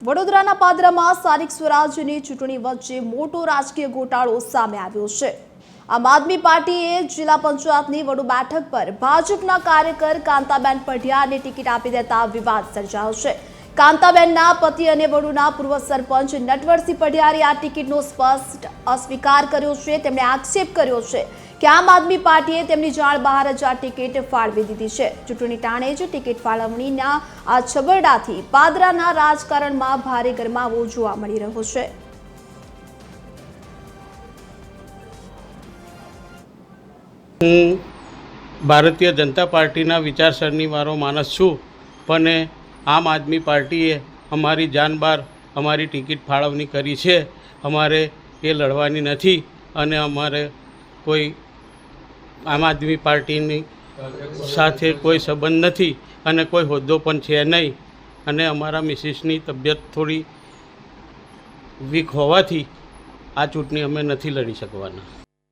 વડોદરાના પાદરામાં સ્થાનિક સ્વરાજ્યની ચૂંટણી વચ્ચે મોટો રાજકીય ગોટાળો સામે આવ્યો છે। આમ આદમી પાર્ટીએ જિલ્લા પંચાયતની વડુ બેઠક પર ભાજપના કાર્યકર કાંતાબેન પઢિયારને ટિકિટ આપી દેતા વિવાદ સર્જાયો છે। કાંતાબેનના પતિ અને વડુના પૂર્વ સરપંચ નટવરસિંહ પઢિયારે આ ટિકિટનો સ્પષ્ટ અસ્વીકાર કર્યો છે। તેમણે આક્ષેપ કર્યો છે કે આમ આદમી પાર્ટીએ તેમની જાણ બહાર જ આ ટિકિટ ફાળવી દીધી છે। ચૂંટણી ટાણે જ ટિકિટ ફાળવણીના આ છબરડાથી પાદરાના રાજકારણમાં ભારે ગરમાવો જોવા મળી રહ્યો છે। હું ભારતીય જનતા પાર્ટીના વિચારસરણીવાળો માણસ છું, પણ આમ આદમી પાર્ટીએ અમારી જાન બહાર અમારી ટિકિટ ફાળવણી કરી છે। અમારે એ લડવાની નથી અને અમારે કોઈ આમ આદમી પાર્ટીની સાથે કોઈ સંબંધ નથી અને કોઈ હોદ્દો પણ છે નહીં અને અમારા મિસિસની તબિયત થોડી વીક હોવાથી આ ચૂંટણી અમે નથી લડી શકવાના।